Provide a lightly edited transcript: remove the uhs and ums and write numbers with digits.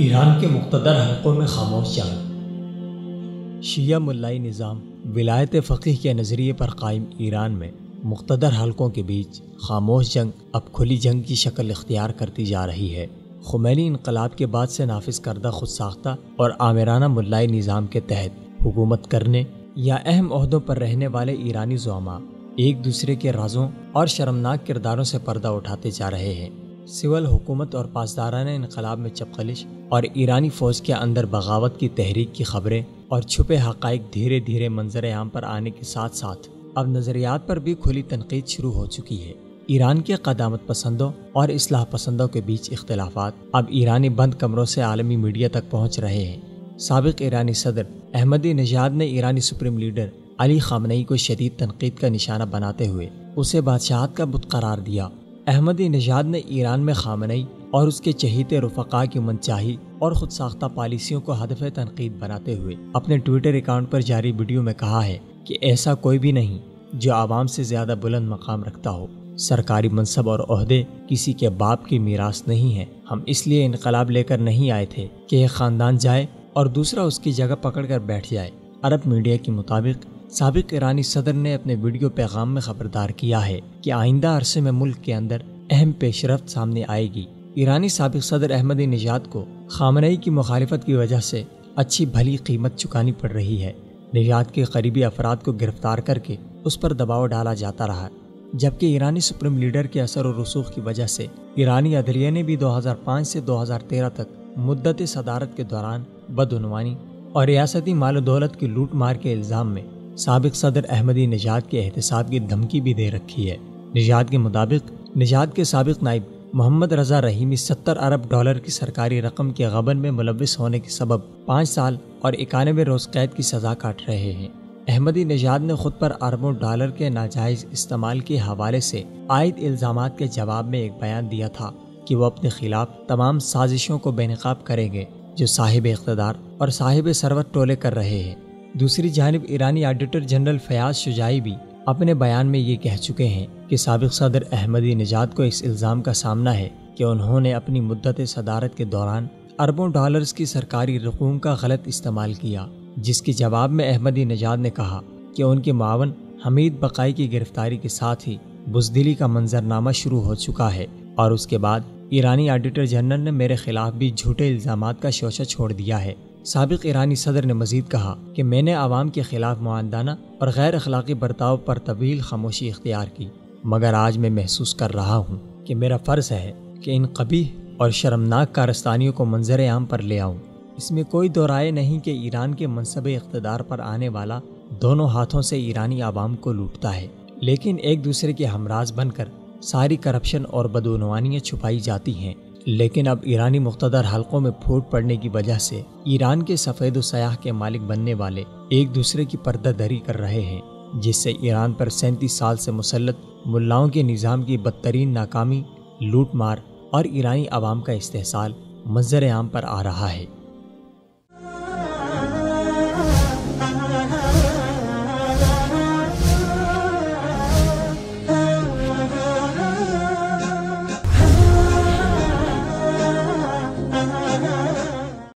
ایران کے مقتدر حلقوں میں خاموش جنگ۔ شیعہ ملائی نظام ولایت فقیہ کے نظریے پر قائم ایران میں مقتدر حلقوں کے بیچ خاموش جنگ اب کھلی جنگ کی شکل اختیار کرتی جا رہی ہے۔ خمینی انقلاب کے بعد سے نافذ کردہ خود ساختہ اور آمرانہ ملائی نظام کے تحت حکومت کرنے یا اہم عہدوں پر رہنے والے ایرانی زعماء ایک دوسرے کے رازوں اور شرمناک کرداروں سے پردہ اٹھاتے جا رہے ہیں۔ سول حکومت اور پاسدارانہ انقلاب میں چپقلش اور ایرانی فوج کے اندر بغاوت کی تحریک کی خبریں اور چھپے حقائق دھیرے دھیرے منظر عام پر آنے کے ساتھ ساتھ اب نظریات پر بھی کھلی تنقید شروع ہو چکی ہے۔ ایران کے قدامت پسندوں اور اصلاح پسندوں کے بیچ اختلافات اب ایرانی بند کمروں سے عالمی میڈیا تک پہنچ رہے ہیں۔ سابق ایرانی صدر احمدی نژاد نے ایرانی سپریم لیڈر علی خامنئی کو شدید تنقید کا نشانہ بناتے ہوئے اسے بادشاہت کا بت قرار دیا۔ احمدی نژاد نے ایران میں خامنئی اور اس کے چہیتے رفقا کی منچاہی اور خود ساختہ پالیسیوں کو ہدف تنقید بناتے ہوئے اپنے ٹویٹر اکاؤنٹ پر جاری ویڈیو میں کہا ہے کہ ایسا کوئی بھی نہیں جو عوام سے زیادہ بلند مقام رکھتا ہو۔ سرکاری منصب اور عہدے کسی کے باپ کی میراث نہیں ہے۔ ہم اس لیے انقلاب لے کر نہیں آئے تھے کہ ایک خاندان جائے اور دوسرا اس کی جگہ پکڑ کر بیٹھ جائے۔ عرب میڈیا کے مطابق سابق ایرانی صدر نے اپنے ویڈیو پیغام میں خبردار کیا ہے کہ آئندہ عرصے میں ملک کے اندر اہم پیش رفت سامنے آئے گی۔ ایرانی سابق صدر احمدی نژاد کو خامنئی کی مخالفت کی وجہ سے اچھی بھلی قیمت چکانی پڑ رہی ہے۔ نژاد کے قریبی افراد کو گرفتار کر کے اس پر دباؤ ڈالا جاتا رہا، جبکہ ایرانی سپریم لیڈر کے اثر و رسوخ کی وجہ سے ایرانی عدلیہ نے بھی 2005 سے 2013 تک مدت صدارت کے دوران بدعنوانی اور ریاستی مال و دولت کی لوٹ مار کے الزام میں سابق صدر احمدی نژاد کے احتساب کی دھمکی بھی دے رکھی ہے۔ نژاد کے مطابق نژاد کے سابق نائب محمد رضا رحیمی 70 ارب ڈالر کی سرکاری رقم کے غبن میں ملوث ہونے کے سبب 5 سال اور 91 روز قید کی سزا کاٹ رہے ہیں۔ احمدی نژاد نے خود پر اربوں ڈالر کے ناجائز استعمال کے حوالے سے عائد الزامات کے جواب میں ایک بیان دیا تھا کہ وہ اپنے خلاف تمام سازشوں کو بے نقاب کریں گے جو صاحب اقتدار اور صاحب ثروت ٹولے کر رہے ہیں۔ دوسری جانب ایرانی آڈیٹر جنرل فیاض شجاعی بھی اپنے بیان میں یہ کہہ چکے ہیں کہ سابق صدر احمدی نژاد کو اس الزام کا سامنا ہے کہ انہوں نے اپنی مدت صدارت کے دوران اربوں ڈالرز کی سرکاری رقوم کا غلط استعمال کیا، جس کے جواب میں احمدی نژاد نے کہا کہ ان کے معاون حمید بقائی کی گرفتاری کے ساتھ ہی بزدلی کا منظرنامہ شروع ہو چکا ہے، اور اس کے بعد ایرانی آڈیٹر جنرل نے میرے خلاف بھی جھوٹے الزامات کا شوشہ چھوڑ دیا ہے۔ سابق ایرانی صدر نے مزید کہا کہ میں نے عوام کے خلاف معاندانہ اور غیر اخلاقی برتاؤ پر طویل خاموشی اختیار کی، مگر آج میں محسوس کر رہا ہوں کہ میرا فرض ہے کہ ان قبیح اور شرمناک کارستانیوں کو منظر عام پر لے آؤں۔ اس میں کوئی دو رائے نہیں کہ ایران کے منصب اقتدار پر آنے والا دونوں ہاتھوں سے ایرانی عوام کو لوٹتا ہے، لیکن ایک دوسرے کے ہمراز بن کر ساری کرپشن اور بدعنوانیاں چھپائی جاتی ہیں۔ لیکن اب ایرانی مقتدر حلقوں میں پھوٹ پڑنے کی وجہ سے ایران کے سفید و سیاہ کے مالک بننے والے ایک دوسرے کی پردہ دری کر رہے ہیں، جس سے ایران پر 37 سال سے مسلط ملاؤں کے نظام کی بدترین ناکامی، لوٹ مار اور ایرانی عوام کا استحصال منظر عام پر آ رہا ہے۔